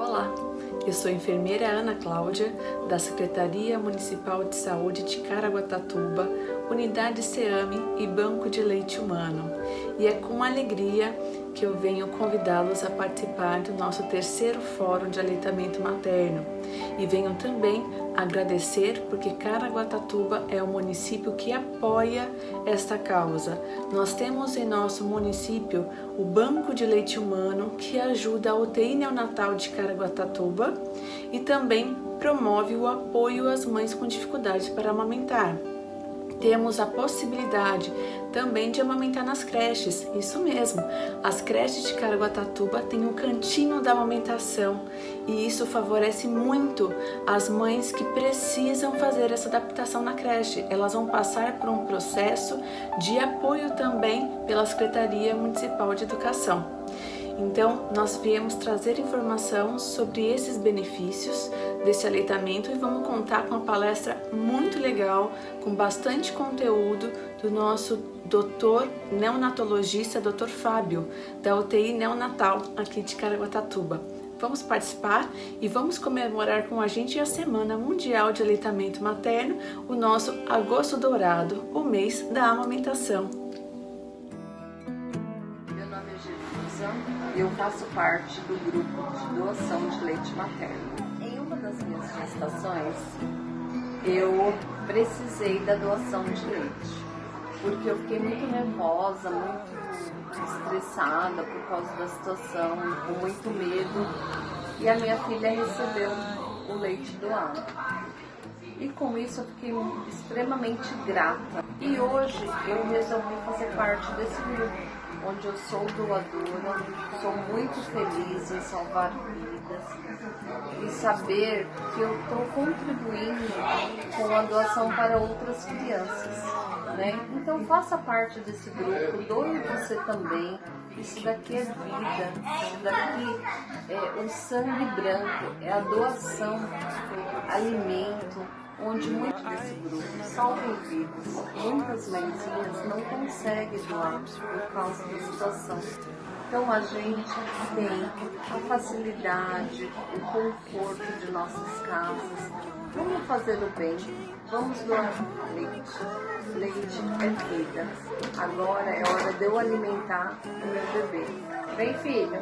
Olá, eu sou a enfermeira Ana Cláudia, da Secretaria Municipal de Saúde de Caraguatatuba, Unidade SEAME e Banco de Leite Humano. E é com alegria que eu venho convidá-los a participar do nosso terceiro Fórum de Aleitamento Materno. E venho também agradecer porque Caraguatatuba é o município que apoia esta causa. Nós temos em nosso município o Banco de Leite Humano, que ajuda a UTI neonatal de Caraguatatuba e também promove o apoio às mães com dificuldade para amamentar. Temos a possibilidade também de amamentar nas creches, isso mesmo, as creches de Caraguatatuba têm um cantinho da amamentação e isso favorece muito as mães que precisam fazer essa adaptação na creche. Elas vão passar por um processo de apoio também pela Secretaria Municipal de Educação. Então, nós viemos trazer informação sobre esses benefícios desse aleitamento e vamos contar com uma palestra muito legal, com bastante conteúdo do nosso doutor neonatologista, Dr. Fábio, da UTI neonatal aqui de Caraguatatuba. Vamos participar e vamos comemorar com a gente a Semana Mundial de Aleitamento Materno, o nosso Agosto Dourado, o mês da amamentação. Eu faço parte do grupo de doação de leite materno. Em uma das minhas gestações, eu precisei da doação de leite, porque eu fiquei muito nervosa, muito estressada por causa da situação, com muito medo, e a minha filha recebeu o leite doado. E com isso eu fiquei extremamente grata. E hoje eu resolvi fazer parte desse grupo, onde eu sou doadora, sou muito feliz em salvar vidas e saber que eu estou contribuindo com a doação para outras crianças, né? Então faça parte desse grupo, doe você também. Isso daqui é vida, isso daqui é o sangue branco, é a doação, alimento, onde muitos desse grupo salvam vidas. Muitas mãezinhas não conseguem doar por causa da situação. Então a gente tem a facilidade, o conforto de nossas casas. Vamos fazer o bem, vamos doar leite. Leite é vida. Agora é hora de eu alimentar o meu bebê. Vem, filho.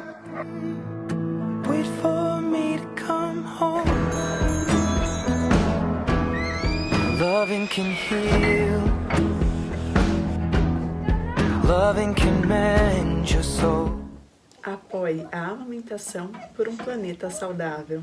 Wait for me to come home. Loving can heal. Loving can mend your soul. Apoie a amamentação por um planeta saudável.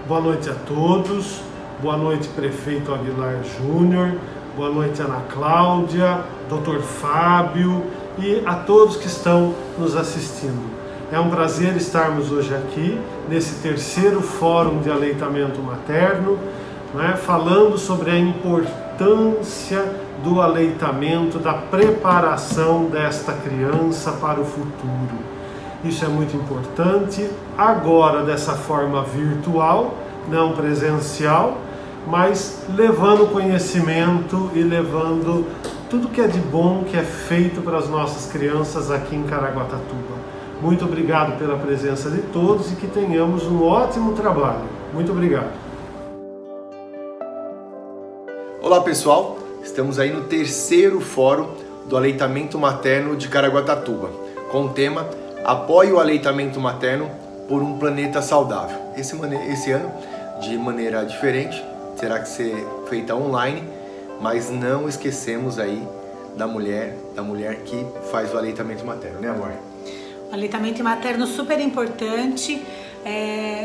Boa noite a todos. Boa noite, Prefeito Aguilar Júnior. Boa noite, Ana Cláudia, Dr. Fábio e a todos que estão nos assistindo. É um prazer estarmos hoje aqui, nesse terceiro Fórum de Aleitamento Materno, né, falando sobre a importância do aleitamento, da preparação desta criança para o futuro. Isso é muito importante, agora dessa forma virtual, não presencial, mas levando conhecimento e levando tudo que é de bom que é feito para as nossas crianças aqui em Caraguatatuba. Muito obrigado pela presença de todos e que tenhamos um ótimo trabalho. Muito obrigado. Olá pessoal, estamos aí no terceiro Fórum do Aleitamento Materno de Caraguatatuba, com o tema Apoie o Aleitamento Materno por um Planeta Saudável. Esse ano, de maneira diferente, terá que ser feita online, mas não esquecemos aí da mulher que faz o aleitamento materno, né, amor? O aleitamento materno super importante,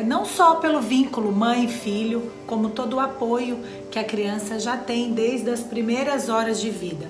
não só pelo vínculo mãe e filho, como todo o apoio que a criança já tem desde as primeiras horas de vida.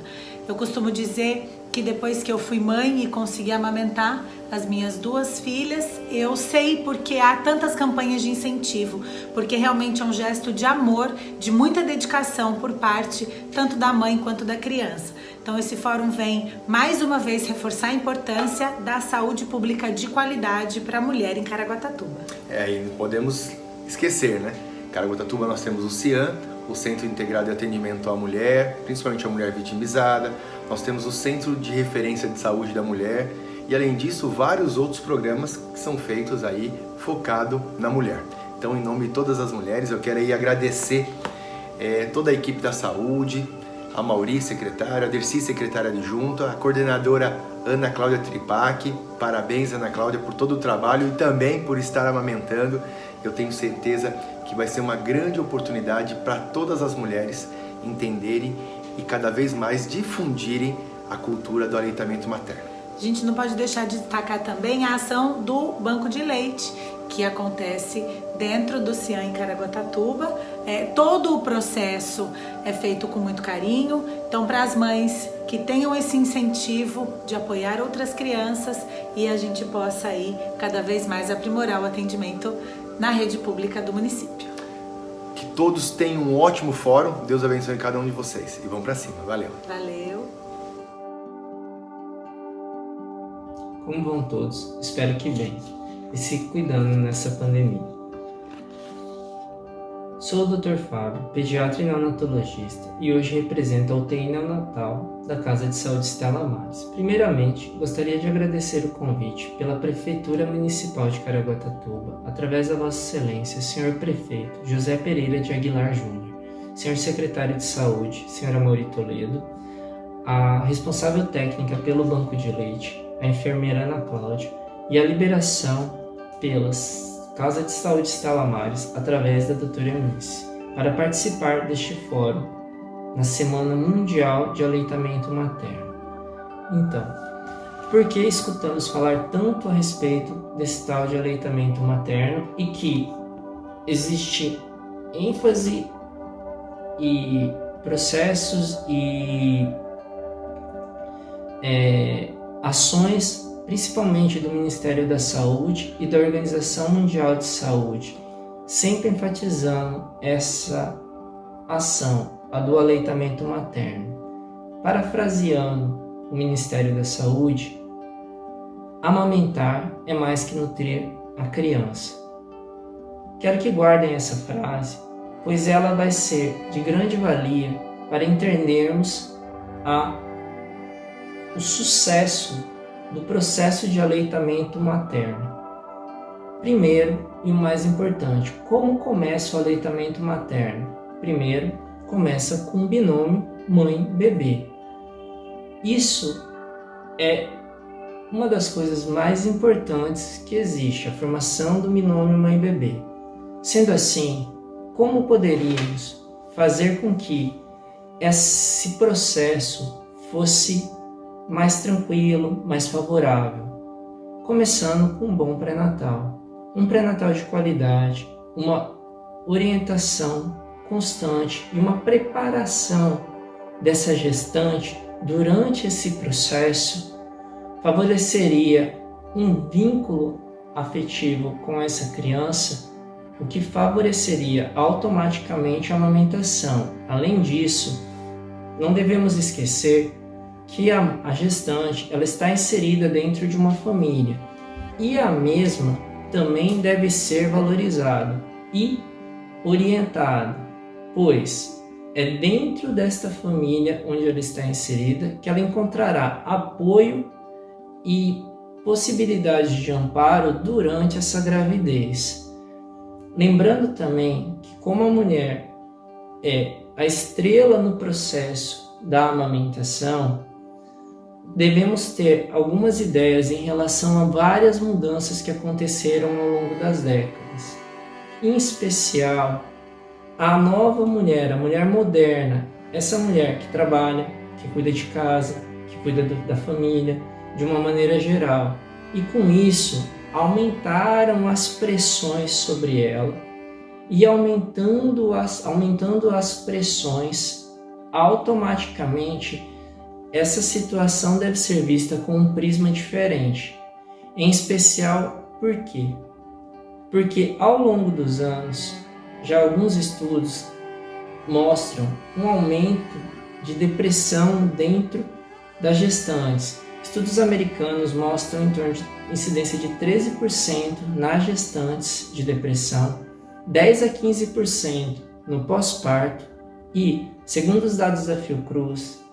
Eu costumo dizer que depois que eu fui mãe e consegui amamentar as minhas duas filhas, eu sei porque há tantas campanhas de incentivo, porque realmente é um gesto de amor, de muita dedicação por parte tanto da mãe quanto da criança. Então esse fórum vem mais uma vez reforçar a importância da saúde pública de qualidade para a mulher em Caraguatatuba. E não podemos esquecer, né? Em Caraguatatuba nós temos o CIAM, o Centro Integrado de Atendimento à Mulher, principalmente a mulher vitimizada. Nós temos o Centro de Referência de Saúde da Mulher e além disso vários outros programas que são feitos aí focado na mulher. Então, em nome de todas as mulheres, eu quero aí agradecer toda a equipe da saúde, a Mauri, secretária, a Dercy, secretária adjunta, a coordenadora Ana Cláudia Tripac. Parabéns, Ana Cláudia, por todo o trabalho e também por estar amamentando. Eu tenho certeza que vai ser uma grande oportunidade para todas as mulheres entenderem e cada vez mais difundirem a cultura do aleitamento materno. A gente não pode deixar de destacar também a ação do Banco de Leite, que acontece dentro do CIAN em Caraguatatuba. Todo o processo é feito com muito carinho. Então, para as mães que tenham esse incentivo de apoiar outras crianças e a gente possa aí cada vez mais aprimorar o atendimento na rede pública do município. Que todos tenham um ótimo fórum. Deus abençoe cada um de vocês. E vamos para cima. Valeu. Valeu. Como vão todos? Espero que bem. E se cuidando nessa pandemia. Sou o Dr. Fábio, pediatra e neonatologista, e hoje represento a UTI neonatal da Casa de Saúde Stella Maris. Primeiramente, gostaria de agradecer o convite pela Prefeitura Municipal de Caraguatatuba, através da Vossa Excelência, Senhor Prefeito José Pereira de Aguilar Júnior, Senhor Secretário de Saúde, Senhora Mauri Toledo, a responsável técnica pelo Banco de Leite, a enfermeira Ana Cláudia, e a liberação pelas Casa de Saúde Stella Maris, através da doutora Eunice, para participar deste fórum na Semana Mundial de Aleitamento Materno. Então, por que escutamos falar tanto a respeito desse tal de aleitamento materno e que existe ênfase e processos e ações principalmente do Ministério da Saúde e da Organização Mundial de Saúde, sempre enfatizando essa ação, a do aleitamento materno. Parafraseando o Ministério da Saúde, amamentar é mais que nutrir a criança. Quero que guardem essa frase, pois ela vai ser de grande valia para entendermos o sucesso do processo de aleitamento materno. Primeiro, e o mais importante, como começa o aleitamento materno? Primeiro, começa com o binômio mãe-bebê. Isso é uma das coisas mais importantes que existe, a formação do binômio mãe-bebê. Sendo assim, como poderíamos fazer com que esse processo fosse mais tranquilo, mais favorável? Começando com um bom pré-natal. Um pré-natal de qualidade, uma orientação constante e uma preparação dessa gestante durante esse processo favoreceria um vínculo afetivo com essa criança, o que favoreceria automaticamente a amamentação. Além disso, não devemos esquecer que a gestante ela está inserida dentro de uma família e a mesma também deve ser valorizada e orientada, pois é dentro desta família onde ela está inserida que ela encontrará apoio e possibilidade de amparo durante essa gravidez. Lembrando também que como a mulher é a estrela no processo da amamentação, devemos ter algumas ideias em relação a várias mudanças que aconteceram ao longo das décadas. Em especial, a nova mulher, a mulher moderna, essa mulher que trabalha, que cuida de casa, que cuida da família, de uma maneira geral. E com isso, aumentaram as pressões sobre ela e aumentando as pressões, automaticamente essa situação deve ser vista com um prisma diferente. Em especial, por quê? Porque ao longo dos anos, já alguns estudos mostram um aumento de depressão dentro das gestantes. Estudos americanos mostram em torno de incidência de 13% nas gestantes de depressão, 10 a 15% no pós-parto e, segundo os dados da Fiocruz,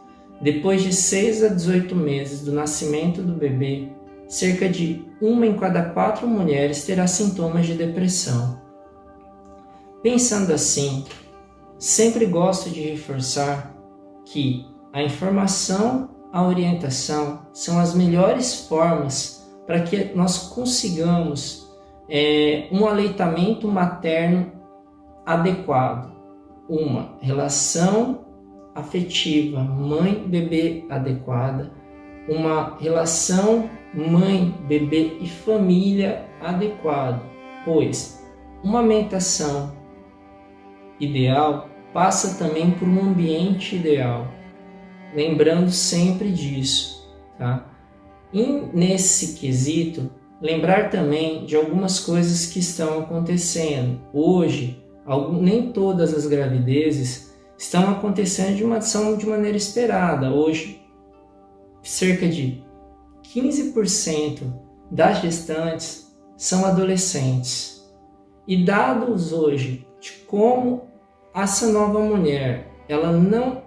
depois de 6 a 18 meses do nascimento do bebê, cerca de 1 em cada 4 mulheres terá sintomas de depressão. Pensando assim, sempre gosto de reforçar que a informação, a orientação são as melhores formas para que nós consigamos um aleitamento materno adequado, uma relação afetiva mãe-bebê adequada, uma relação mãe, bebê e família adequada, pois uma amamentação ideal passa também por um ambiente ideal, lembrando sempre disso, tá? E nesse quesito, lembrar também de algumas coisas que estão acontecendo. Hoje, nem todas as gravidezes estão acontecendo de maneira esperada. Hoje, cerca de 15% das gestantes são adolescentes. E dados hoje de como essa nova mulher, ela não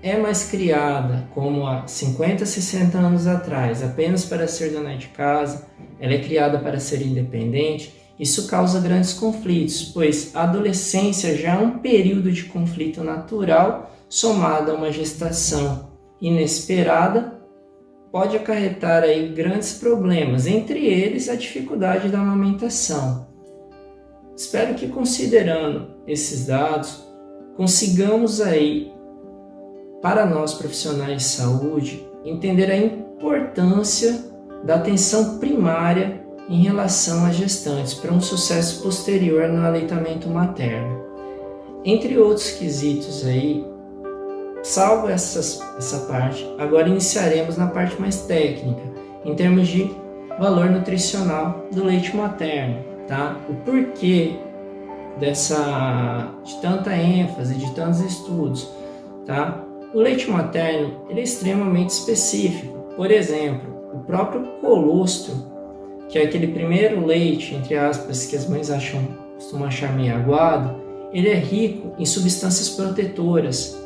é mais criada como há 50, 60 anos atrás, apenas para ser dona de casa, ela é criada para ser independente. Isso causa grandes conflitos, pois a adolescência já é um período de conflito natural, somado a uma gestação inesperada, pode acarretar aí grandes problemas, entre eles a dificuldade da amamentação. Espero que, considerando esses dados, consigamos aí, para nós profissionais de saúde, entender a importância da atenção primária em relação às gestantes para um sucesso posterior no aleitamento materno. Entre outros quesitos aí, salvo essa parte, agora iniciaremos na parte mais técnica, em termos de valor nutricional do leite materno, tá? O porquê de tanta ênfase, de tantos estudos, tá? O leite materno ele é extremamente específico. Por exemplo, o próprio colostro, que é aquele primeiro leite, entre aspas, que as mães costumam achar meio aguado, ele é rico em substâncias protetoras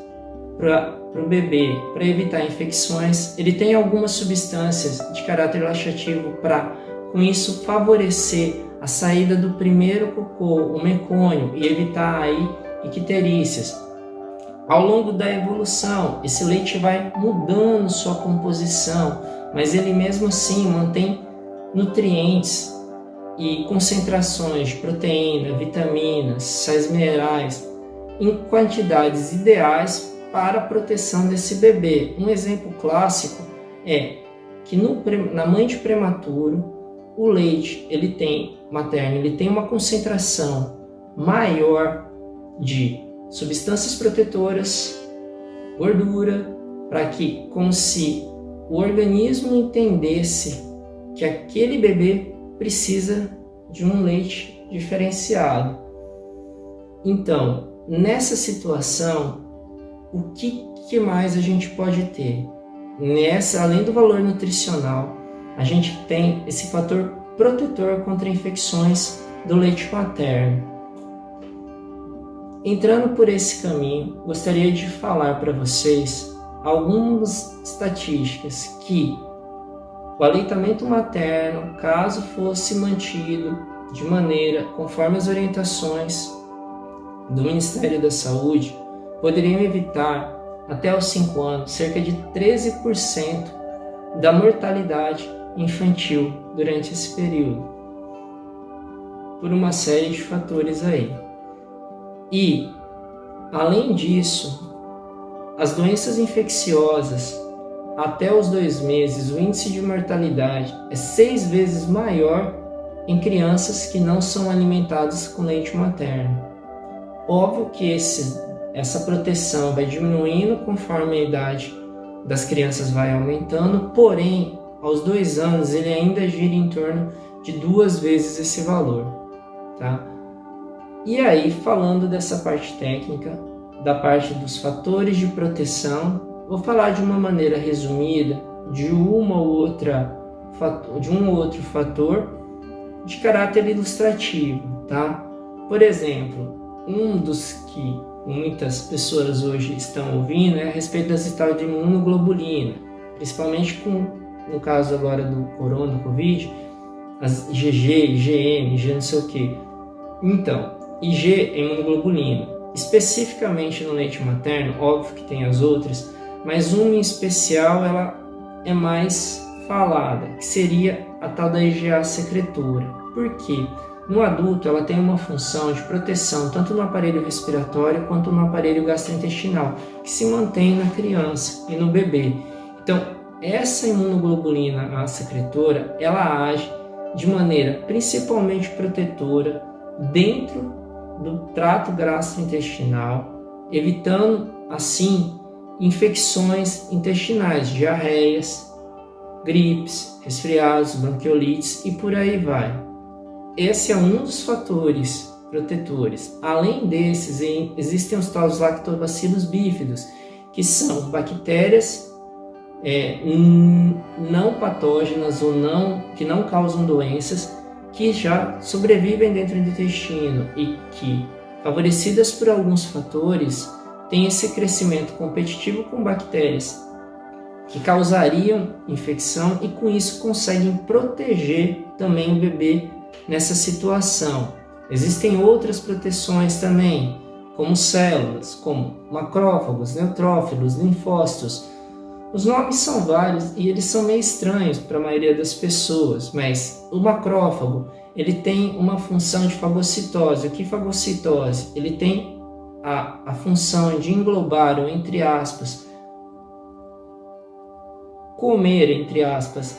para o bebê, para evitar infecções. Ele tem algumas substâncias de caráter laxativo para, com isso, favorecer a saída do primeiro cocô, o mecônio, e evitar aí icterícias. Ao longo da evolução, esse leite vai mudando sua composição, mas ele mesmo assim mantém nutrientes e concentrações de proteína, vitaminas, sais minerais em quantidades ideais para a proteção desse bebê. Um exemplo clássico é que na mãe de prematuro, o leite materno ele tem uma concentração maior de substâncias protetoras, gordura, para que, como se o organismo entendesse que aquele bebê precisa de um leite diferenciado. Então, nessa situação, o que mais a gente pode ter? Além do valor nutricional, a gente tem esse fator protetor contra infecções do leite materno. Entrando por esse caminho, gostaria de falar para vocês algumas estatísticas que o aleitamento materno, caso fosse mantido de maneira conforme as orientações do Ministério da Saúde, poderiam evitar até os 5 anos cerca de 13% da mortalidade infantil durante esse período, por uma série de fatores aí. E, além disso, as doenças infecciosas, até os 2 meses, o índice de mortalidade é 6 vezes maior em crianças que não são alimentadas com leite materno. Óbvio que essa proteção vai diminuindo conforme a idade das crianças vai aumentando, porém, aos 2 anos, ele ainda gira em torno de 2 vezes esse valor, tá? E aí, falando dessa parte técnica, da parte dos fatores de proteção, vou falar de uma maneira resumida de um ou outro fator de caráter ilustrativo, tá? Por exemplo, um dos que muitas pessoas hoje estão ouvindo é a respeito das tal de imunoglobulina, principalmente com no caso agora do corona, do Covid, as IgG, IgM, IG não sei o que. Então, IG é imunoglobulina. Especificamente no leite materno, óbvio que tem as outras, mas uma em especial ela é mais falada, que seria a tal da IgA secretora. Por quê? No adulto ela tem uma função de proteção tanto no aparelho respiratório quanto no aparelho gastrointestinal, que se mantém na criança e no bebê. Então, essa imunoglobulina A secretora, ela age de maneira principalmente protetora dentro do trato gastrointestinal, evitando assim infecções intestinais, diarreias, gripes, resfriados, bronquiolites e por aí vai. Esse é um dos fatores protetores. Além desses, existem os tais lactobacilos bífidos, que são bactérias não patógenas ou que não causam doenças, que já sobrevivem dentro do intestino e que, favorecidas por alguns fatores, têm esse crescimento competitivo com bactérias que causariam infecção e com isso conseguem proteger também o bebê nessa situação. Existem outras proteções também, como células, como macrófagos, neutrófilos, linfócitos. Os nomes são vários e eles são meio estranhos para a maioria das pessoas, mas o macrófago ele tem uma função de fagocitose. O que é fagocitose? Ele tem a função de englobar, ou entre aspas, comer, entre aspas,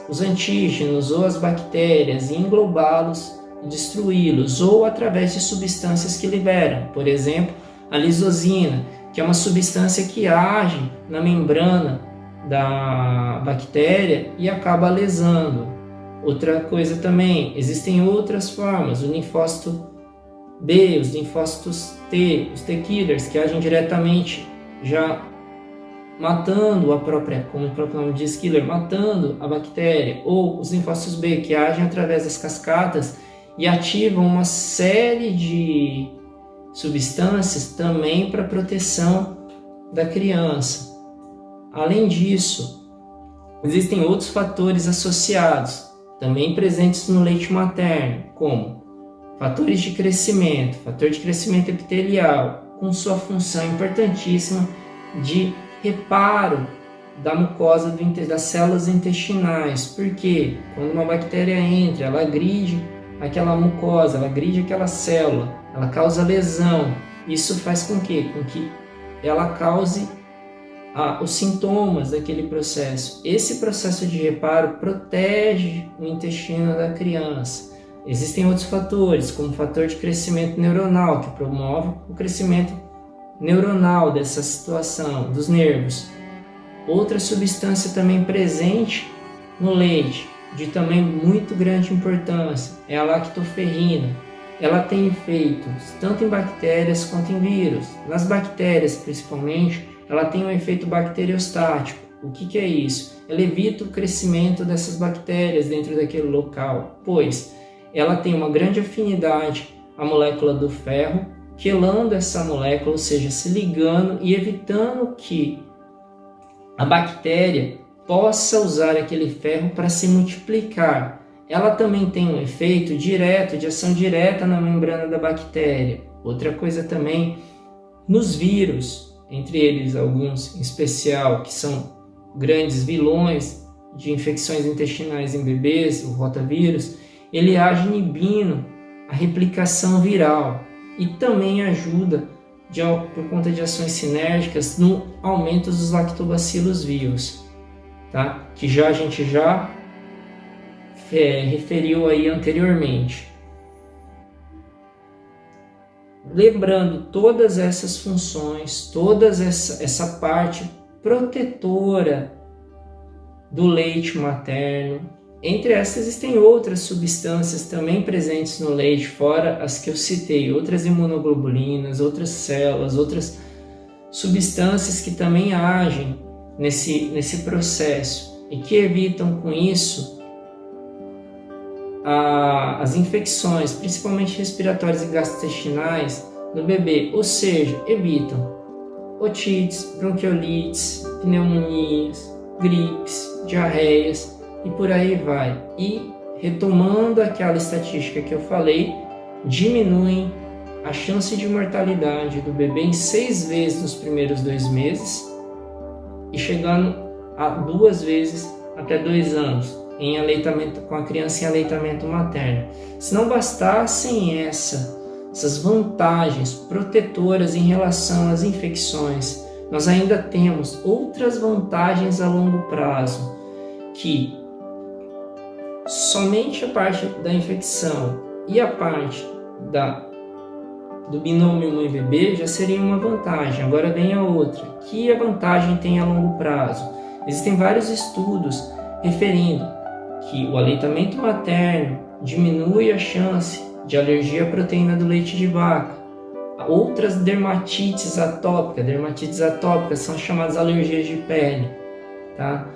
os antígenos ou as bactérias e englobá-los, destruí-los, ou através de substâncias que liberam. Por exemplo, a lisozina, que é uma substância que age na membrana da bactéria e acaba lesando. Outra coisa também, existem outras formas, o linfócito B, os linfócitos T, os T-killers, que agem diretamente já matando a própria, como o próprio nome diz, killer, matando a bactéria, ou os linfócitos B, que agem através das cascatas e ativam uma série de substâncias também para proteção da criança. Além disso, existem outros fatores associados, também presentes no leite materno, como fatores de crescimento, fator de crescimento epitelial, com sua função importantíssima de reparo da mucosa das células intestinais, porque quando uma bactéria entra, ela agride aquela mucosa, ela agride aquela célula, ela causa lesão. Isso faz com que ela cause os sintomas daquele processo. Esse processo de reparo protege o intestino da criança. Existem outros fatores, como o fator de crescimento neuronal, que promove o crescimento neuronal dessa situação, dos nervos. Outra substância também presente no leite, de também muito grande importância, é a lactoferrina. Ela tem efeitos tanto em bactérias quanto em vírus. Nas bactérias, principalmente, ela tem um efeito bacteriostático. O que é isso? Ela evita o crescimento dessas bactérias dentro daquele local, pois ela tem uma grande afinidade à molécula do ferro, quelando essa molécula, ou seja, se ligando e evitando que a bactéria possa usar aquele ferro para se multiplicar. Ela também tem um efeito direto, de ação direta na membrana da bactéria. Outra coisa também, nos vírus, entre eles alguns em especial, que são grandes vilões de infecções intestinais em bebês, o rotavírus, ele age inibindo a replicação viral e também ajuda, por conta de ações sinérgicas, no aumento dos lactobacilos vivos, tá? Que a gente já referiu aí anteriormente. Lembrando todas essas funções, toda essa parte protetora do leite materno. Entre essas existem outras substâncias também presentes no leite, fora as que eu citei, outras imunoglobulinas, outras células, outras substâncias que também agem nesse processo e que evitam com isso as infecções, principalmente respiratórias e gastrointestinais, no bebê, ou seja, evitam otites, bronquiolites, pneumonias, gripes, diarreias e por aí vai. E retomando aquela estatística que eu falei, diminuem a chance de mortalidade do bebê em 6 vezes nos primeiros 2 meses e chegando a 2 vezes até 2 anos em aleitamento, com a criança em aleitamento materno. Se não bastassem essas vantagens protetoras em relação às infecções, nós ainda temos outras vantagens a longo prazo, que somente a parte da infecção e a parte do binômio mãe-bebê já seria uma vantagem. Agora vem a outra. Que a vantagem tem a longo prazo? Existem vários estudos referindo que o aleitamento materno diminui a chance de alergia à proteína do leite de vaca. Outras dermatites atópicas são chamadas alergias de pele, tá?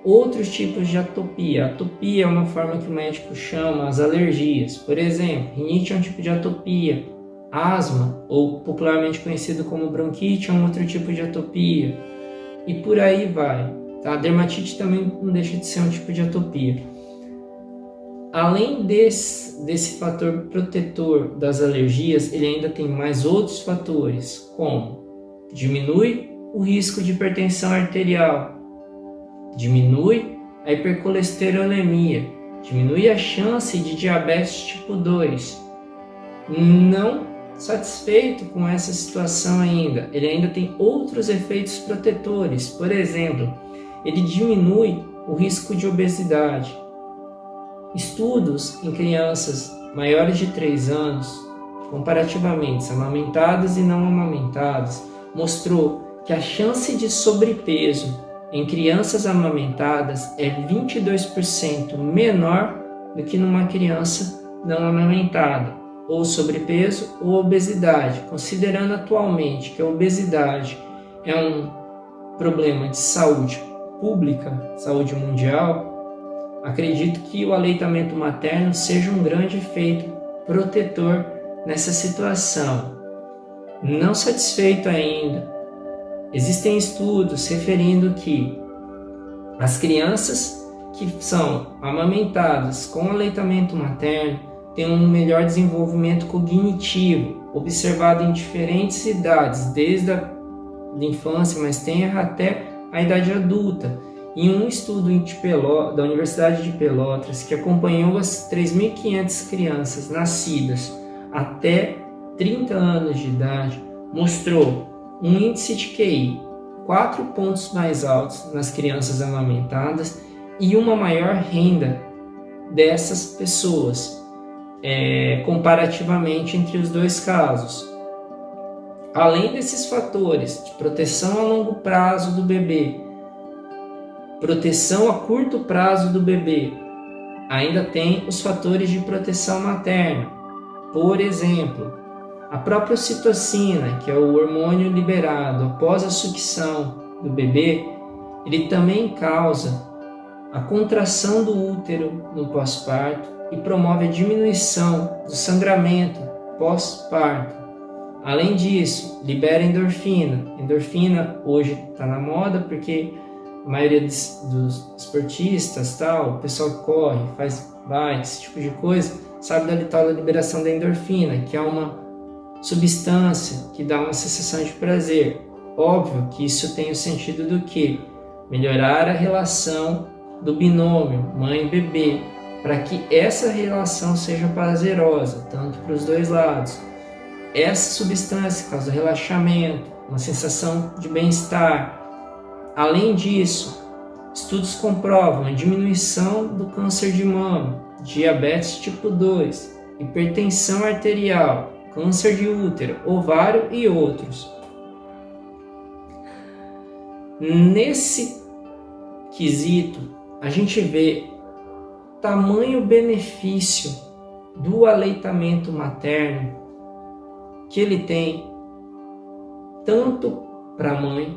Outros tipos de atopia. Atopia é uma forma que o médico chama as alergias. Por exemplo, rinite é um tipo de atopia. Asma, ou popularmente conhecido como bronquite, é um outro tipo de atopia. E por aí vai. Tá? A dermatite também não deixa de ser um tipo de atopia. Além desse fator protetor das alergias, ele ainda tem mais outros fatores, como diminui o risco de hipertensão arterial, diminui a hipercolesterolemia, diminui a chance de diabetes tipo 2. Não satisfeito com essa situação ainda, ele ainda tem outros efeitos protetores. Por exemplo, ele diminui o risco de obesidade. Estudos em crianças maiores de 3 anos, comparativamente amamentadas e não amamentadas, mostrou que a chance de sobrepeso em crianças amamentadas é 22% menor do que numa criança não amamentada, ou sobrepeso ou obesidade, considerando atualmente que a obesidade é um problema de saúde pública, saúde mundial. Acredito que o aleitamento materno seja um grande efeito protetor nessa situação. Não satisfeito ainda, existem estudos referindo que as crianças que são amamentadas com aleitamento materno têm um melhor desenvolvimento cognitivo, observado em diferentes idades, desde a infância, mas tem até a idade adulta. Em um estudo da Universidade de Pelotas, que acompanhou as 3.500 crianças nascidas até 30 anos de idade, mostrou um índice de QI 4 pontos mais altos nas crianças amamentadas e uma maior renda dessas pessoas, comparativamente entre os dois casos. Além desses fatores de proteção a longo prazo do bebê, proteção a curto prazo do bebê, ainda tem os fatores de proteção materna. Por exemplo, a própria ocitocina, que é o hormônio liberado após a sucção do bebê, ele também causa a contração do útero no pós-parto e promove a diminuição do sangramento pós-parto. Além disso, libera endorfina. Endorfina hoje está na moda porque a maioria dos esportistas, o pessoal que corre, faz bike, esse tipo de coisa, sabe da tal da liberação da endorfina, que é uma substância que dá uma sensação de prazer. Óbvio que isso tem o sentido do que? Melhorar a relação do binômio mãe-bebê, para que essa relação seja prazerosa, tanto para os dois lados. Essa substância causa relaxamento, uma sensação de bem-estar. Além disso, estudos comprovam a diminuição do câncer de mama, diabetes tipo 2, hipertensão arterial, câncer de útero, ovário e outros. Nesse quesito, a gente vê tamanho benefício do aleitamento materno que ele tem tanto para a mãe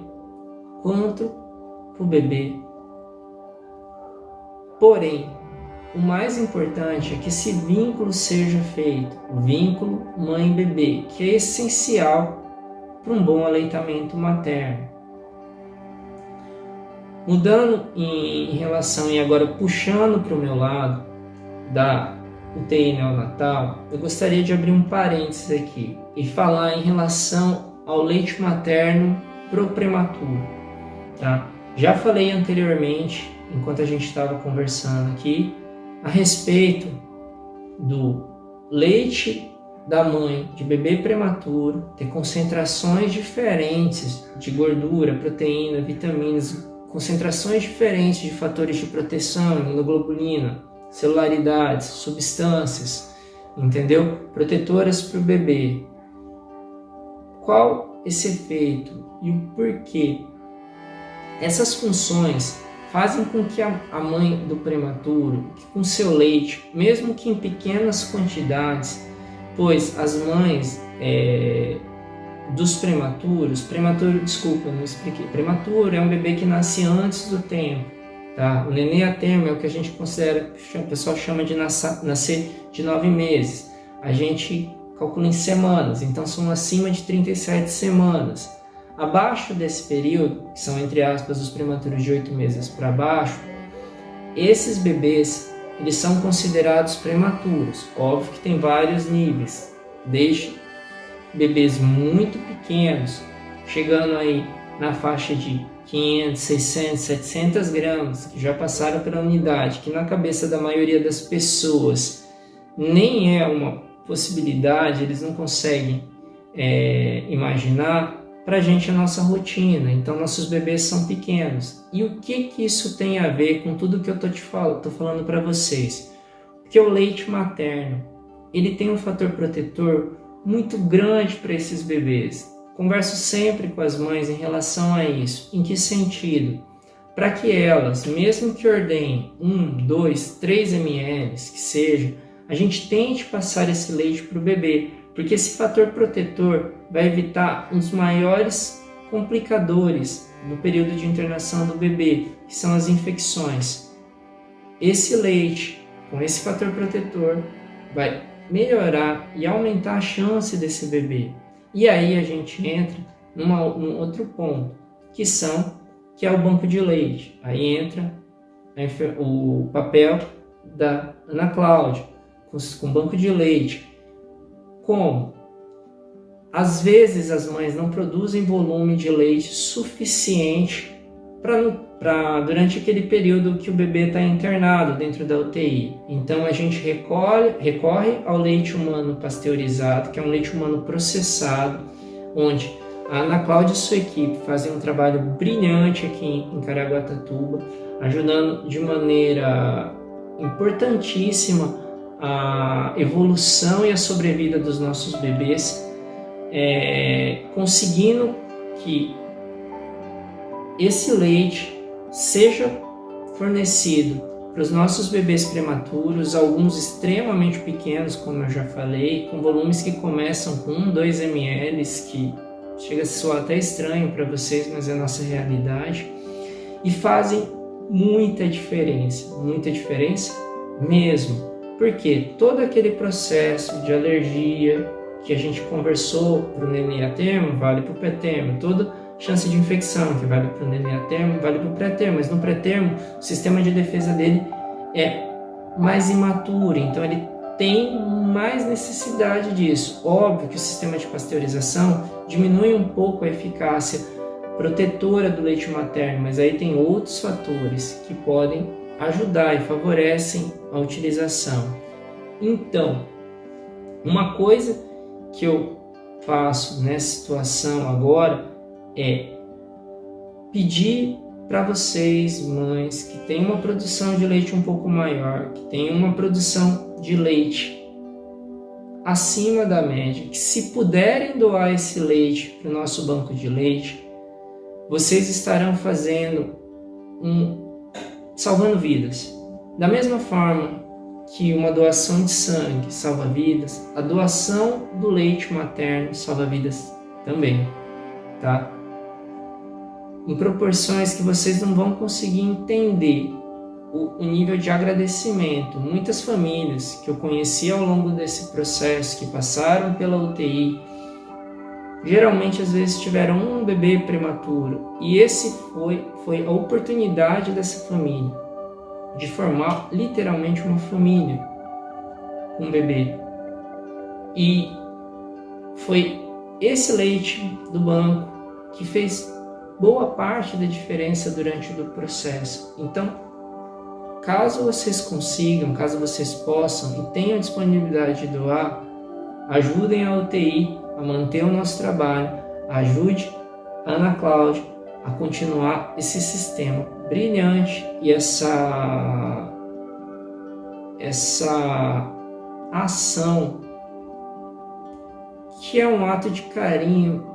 quanto para o bebê. Porém, o mais importante é que esse vínculo seja feito, o vínculo mãe-bebê, que é essencial para um bom aleitamento materno. Mudando em relação e agora puxando para o meu lado da UTI neonatal, eu gostaria de abrir um parênteses aqui e falar em relação ao leite materno pro prematuro, tá? Já falei anteriormente, enquanto a gente estava conversando aqui, a respeito do leite da mãe de bebê prematuro ter concentrações diferentes de gordura, proteína, vitaminas, concentrações diferentes de fatores de proteção, imunoglobulina, celularidades, substâncias, entendeu? Protetoras para o bebê. Qual esse efeito e o porquê? Essas funções fazem com que a mãe do prematuro, que com seu leite, mesmo que em pequenas quantidades, pois as mães dos prematuros, prematuro é um bebê que nasce antes do tempo, tá? O nenê a termo é o que a gente considera, o pessoal chama de nascer de 9 meses. A gente calcula em semanas, então são acima de 37 semanas. Abaixo desse período, que são entre aspas os prematuros de 8 meses para baixo, esses bebês eles são considerados prematuros. Óbvio que tem vários níveis, desde bebês muito pequenos, chegando aí na faixa de 500, 600, 700 gramas, que já passaram pela unidade, que na cabeça da maioria das pessoas nem é uma possibilidade, eles não conseguem imaginar. Para a gente é a nossa rotina, então nossos bebês são pequenos. E o que isso tem a ver com tudo que eu tô falando para vocês? Porque o leite materno, ele tem um fator protetor muito grande para esses bebês. Converso sempre com as mães em relação a isso. Em que sentido? Para que elas, mesmo que ordenem 1, 2, 3 ml, que seja, a gente tente passar esse leite para o bebê, porque esse fator protetor vai evitar um dos maiores complicadores no período de internação do bebê, que são as infecções. Esse leite, com esse fator protetor, vai melhorar e aumentar a chance desse bebê. E aí a gente entra num outro ponto, que é o banco de leite. Aí entra o papel da Ana Cláudia, com banco de leite. Como? Às vezes as mães não produzem volume de leite suficiente para durante aquele período que o bebê está internado dentro da UTI. Então a gente recorre ao leite humano pasteurizado, que é um leite humano processado, onde a Ana Cláudia e sua equipe fazem um trabalho brilhante aqui em Caraguatatuba, ajudando de maneira importantíssima a evolução e a sobrevida dos nossos bebês, conseguindo que esse leite seja fornecido para os nossos bebês prematuros, alguns extremamente pequenos, como eu já falei, com volumes que começam com 1, 2 ml, que chega a soar até estranho para vocês, mas é a nossa realidade, e fazem muita diferença mesmo. Porque todo aquele processo de alergia que a gente conversou para o nenê a termo, vale para o pré-termo. Toda chance de infecção que vale para o nenê a termo, vale para o pré-termo. Mas no pré-termo, o sistema de defesa dele é mais imaturo, então ele tem mais necessidade disso. Óbvio que o sistema de pasteurização diminui um pouco a eficácia protetora do leite materno, mas aí tem outros fatores que podem ajudar e favorecem a utilização. Então, uma coisa que eu faço nessa situação agora é pedir para vocês, mães, que têm uma produção de leite um pouco maior, que têm uma produção de leite acima da média, que se puderem doar esse leite para o nosso banco de leite, vocês estarão salvando vidas. Da mesma forma que uma doação de sangue salva vidas, a doação do leite materno salva vidas também, tá? Em proporções que vocês não vão conseguir entender o nível de agradecimento. Muitas famílias que eu conheci ao longo desse processo, que passaram pela UTI, geralmente às vezes tiveram um bebê prematuro, e esse foi a oportunidade dessa família de formar literalmente uma família com um bebê. E foi esse leite do banco que fez boa parte da diferença durante o processo. Então, caso vocês consigam, caso vocês possam e tenham disponibilidade de doar, ajudem a UTI a manter o nosso trabalho, ajude a Ana Cláudia a continuar esse sistema brilhante e essa ação que é um ato de carinho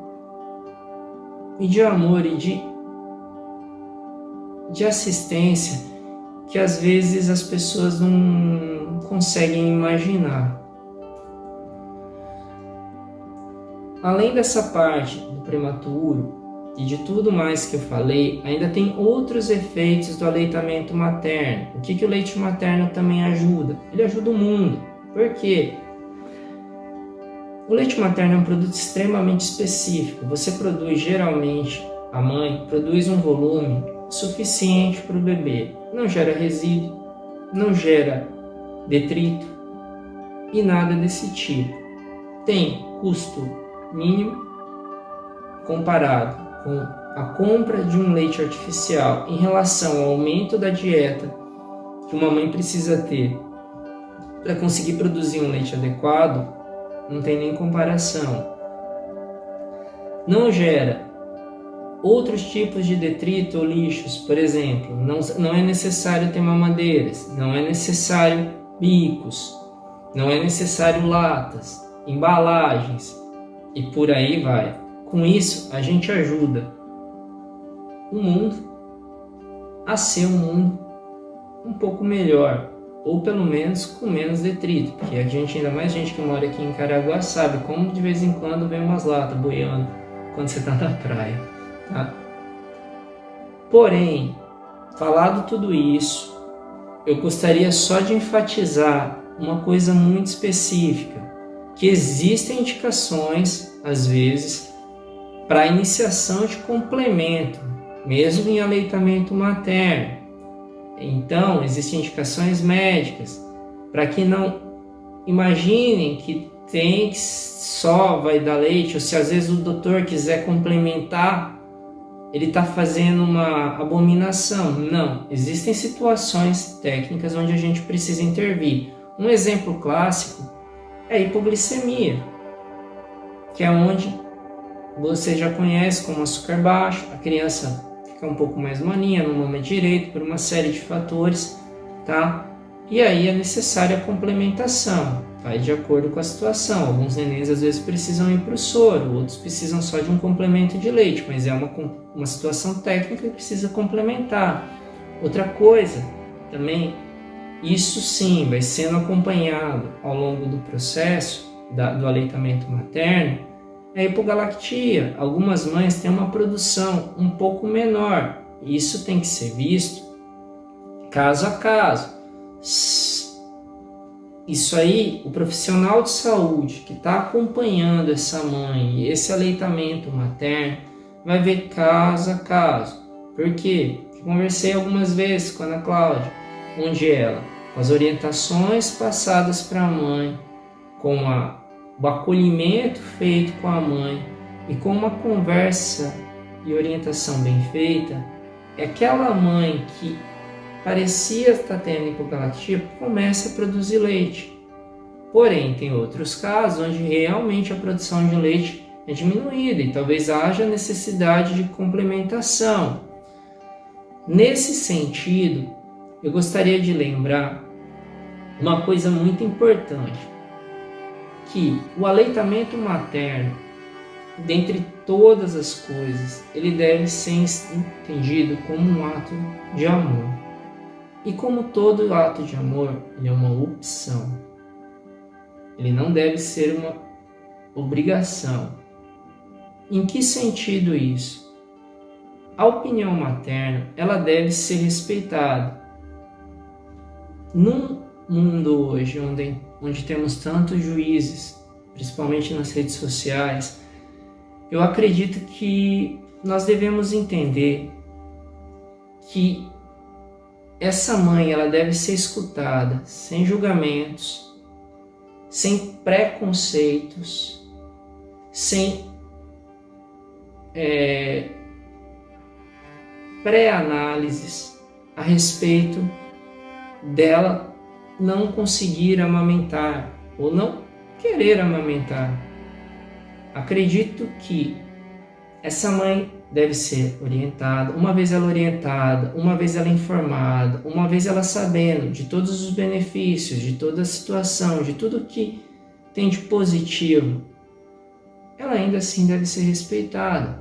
e de amor e de assistência que às vezes as pessoas não conseguem imaginar. Além dessa parte do prematuro e de tudo mais que eu falei, ainda tem outros efeitos do aleitamento materno. O que o leite materno também ajuda? Ele ajuda o mundo. Por quê? O leite materno é um produto extremamente específico. Você produz, geralmente, a mãe produz um volume suficiente para o bebê. Não gera resíduo, não gera detrito e nada desse tipo. Tem custo mínimo comparado com a compra de um leite artificial em relação ao aumento da dieta que uma mãe precisa ter para conseguir produzir um leite adequado. Não tem nem comparação. Não gera outros tipos de detrito ou lixos, por exemplo, não é necessário ter mamadeiras, não é necessário bicos, não é necessário latas, embalagens e por aí vai. Com isso, a gente ajuda o mundo a ser um mundo um pouco melhor, ou pelo menos com menos detrito, porque a gente, ainda mais gente que mora aqui em Caraguá, sabe como de vez em quando vem umas latas boiando quando você está na praia, tá? Porém, falado tudo isso, eu gostaria só de enfatizar uma coisa muito específica, que existem indicações, às vezes, para a iniciação de complemento, mesmo em aleitamento materno. Então, existem indicações médicas para que não imaginem que tem que só vai dar leite, ou se às vezes o doutor quiser complementar, ele está fazendo uma abominação. Não, existem situações técnicas onde a gente precisa intervir. Um exemplo clássico é a hipoglicemia, que é onde você já conhece como açúcar baixo, a criança fica um pouco mais maninha, não mama direito por uma série de fatores, tá? E aí é necessária a complementação, vai de acordo com a situação. Alguns nenéns às vezes precisam ir para o soro, outros precisam só de um complemento de leite, mas é uma situação técnica que precisa complementar. Outra coisa também, isso sim vai sendo acompanhado ao longo do processo do aleitamento materno, é a hipogalactia. Algumas mães têm uma produção um pouco menor. Isso tem que ser visto caso a caso. Isso aí, o profissional de saúde que está acompanhando essa mãe e esse aleitamento materno vai ver caso a caso. Por quê? Eu conversei algumas vezes com a Ana Cláudia, onde ela, com as orientações passadas para a mãe, com o acolhimento feito com a mãe e com uma conversa e orientação bem feita, é aquela mãe que parecia estar tendo hipogalactia começa a produzir leite. Porém, tem outros casos onde realmente a produção de leite é diminuída e talvez haja necessidade de complementação. Nesse sentido, eu gostaria de lembrar uma coisa muito importante, que o aleitamento materno, dentre todas as coisas, ele deve ser entendido como um ato de amor. E como todo ato de amor, ele é uma opção. Ele não deve ser uma obrigação. Em que sentido isso? A opinião materna, ela deve ser respeitada. Num mundo hoje onde temos tantos juízes, principalmente nas redes sociais, eu acredito que nós devemos entender que essa mãe ela deve ser escutada sem julgamentos, sem preconceitos, sem pré-análises a respeito dela não conseguir amamentar ou não querer amamentar. Acredito que essa mãe deve ser orientada. Uma vez ela orientada, uma vez ela informada, uma vez ela sabendo de todos os benefícios, de toda a situação, de tudo que tem de positivo, ela ainda assim deve ser respeitada,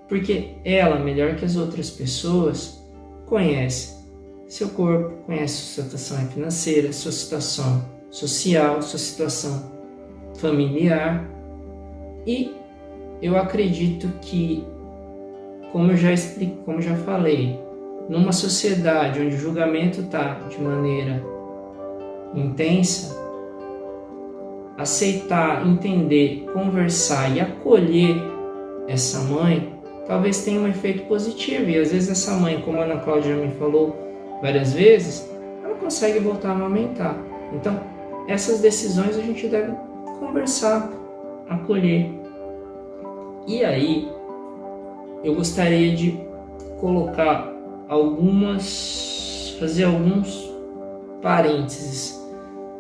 porque ela, melhor que as outras pessoas, conhece seu corpo, conhece sua situação financeira, sua situação social, sua situação familiar. E eu acredito que, como eu já falei, numa sociedade onde o julgamento está de maneira intensa, aceitar, entender, conversar e acolher essa mãe talvez tenha um efeito positivo. E às vezes essa mãe, como a Ana Cláudia já me falou várias vezes, ela consegue voltar a amamentar. Então, essas decisões a gente deve conversar, acolher. E aí, eu gostaria de colocar fazer alguns parênteses,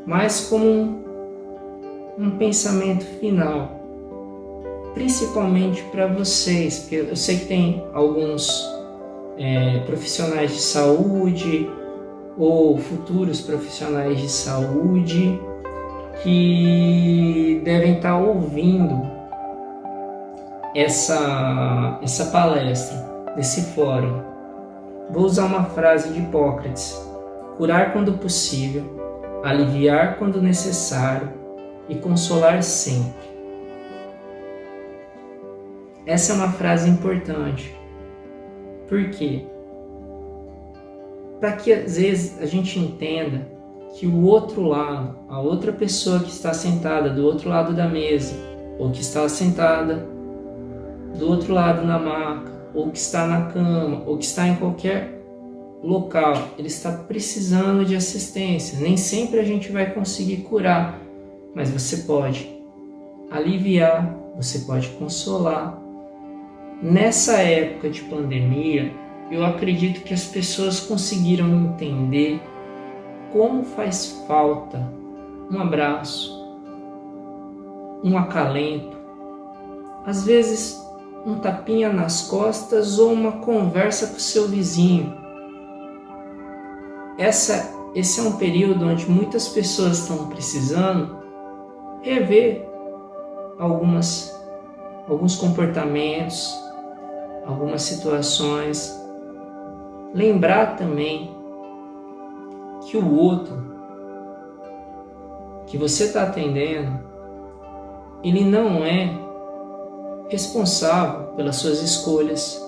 mas como um pensamento final, principalmente para vocês, porque eu sei que tem alguns profissionais de saúde ou futuros profissionais de saúde que devem estar ouvindo essa palestra, desse fórum. Vou usar uma frase de Hipócrates: curar quando possível, aliviar quando necessário e consolar sempre. Essa é uma frase importante. Por quê? Para que às vezes a gente entenda que o outro lado, a outra pessoa que está sentada do outro lado da mesa, ou que está sentada do outro lado na maca, ou que está na cama, ou que está em qualquer local, ele está precisando de assistência. Nem sempre a gente vai conseguir curar, mas você pode aliviar, você pode consolar. Nessa época de pandemia, eu acredito que as pessoas conseguiram entender como faz falta um abraço, um acalento, às vezes um tapinha nas costas ou uma conversa com o seu vizinho. Esse é um período onde muitas pessoas estão precisando rever alguns comportamentos, algumas situações. Lembrar também que o outro que você está atendendo, ele não é responsável pelas suas escolhas,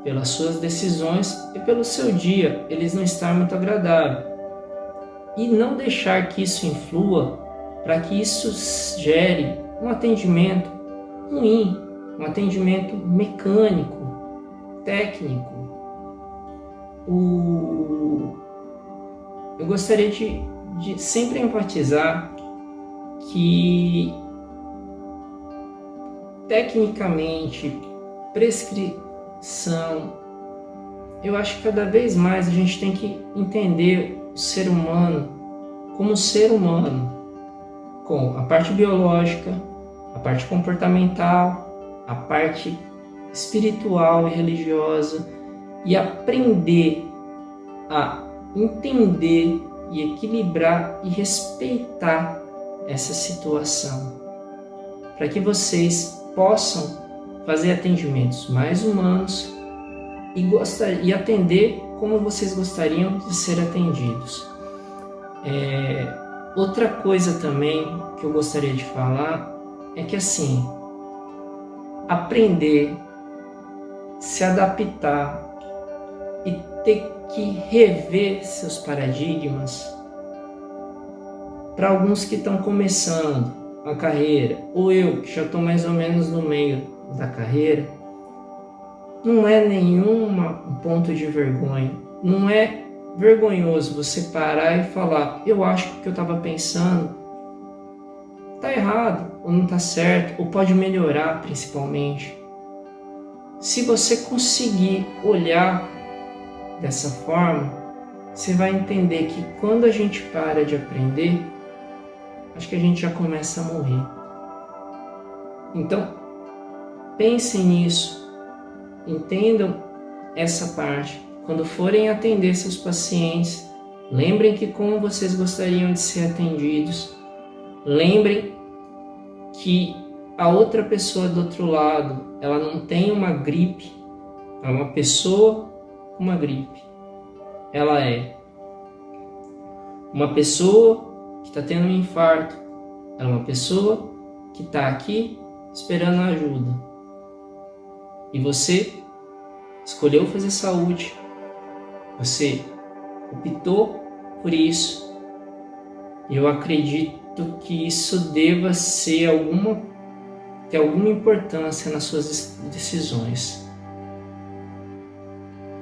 pelas suas decisões e pelo seu dia, eles não estar muito agradável. E não deixar que isso influa para que isso gere um atendimento ruim, um atendimento mecânico, técnico. Eu gostaria de sempre enfatizar que tecnicamente, prescrição, eu acho que cada vez mais a gente tem que entender o ser humano como ser humano, com a parte biológica, a parte comportamental, a parte espiritual e religiosa, e aprender a entender e equilibrar e respeitar essa situação, para que vocês possam fazer atendimentos mais humanos e atender como vocês gostariam de ser atendidos. Outra coisa também que eu gostaria de falar é que, assim, aprender, se adaptar e ter que rever seus paradigmas, para alguns que estão começando a carreira, ou eu que já estou mais ou menos no meio da carreira, não é nenhum ponto de vergonha. Não é vergonhoso você parar e falar: eu acho que o que eu estava pensando está errado, ou não está certo, ou pode melhorar principalmente. Se você conseguir olhar dessa forma, você vai entender que quando a gente para de aprender, acho que a gente já começa a morrer. Então, pensem nisso, entendam essa parte. Quando forem atender seus pacientes, lembrem que como vocês gostariam de ser atendidos, lembrem que a outra pessoa do outro lado, ela não tem uma gripe, é uma pessoa com uma gripe. Ela é uma pessoa que está tendo um infarto, ela é uma pessoa que está aqui esperando ajuda. E você escolheu fazer saúde, você optou por isso, e eu acredito que isso deva ter alguma importância nas suas decisões.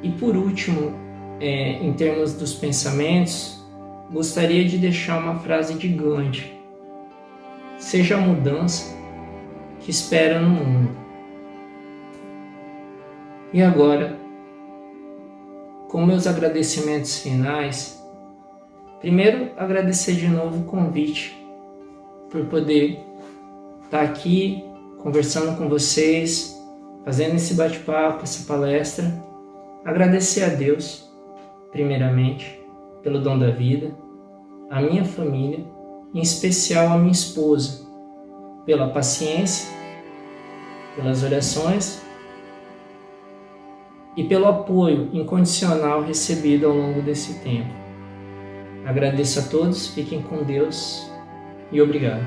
E por último, em termos dos pensamentos, gostaria de deixar uma frase de Gandhi: seja a mudança que espera no mundo. E agora, com meus agradecimentos finais, primeiro agradecer de novo o convite por poder estar aqui conversando com vocês, fazendo esse bate-papo, essa palestra. Agradecer a Deus, primeiramente, pelo dom da vida, a minha família, em especial a minha esposa, pela paciência, pelas orações e pelo apoio incondicional recebido ao longo desse tempo. Agradeço a todos, fiquem com Deus e obrigado.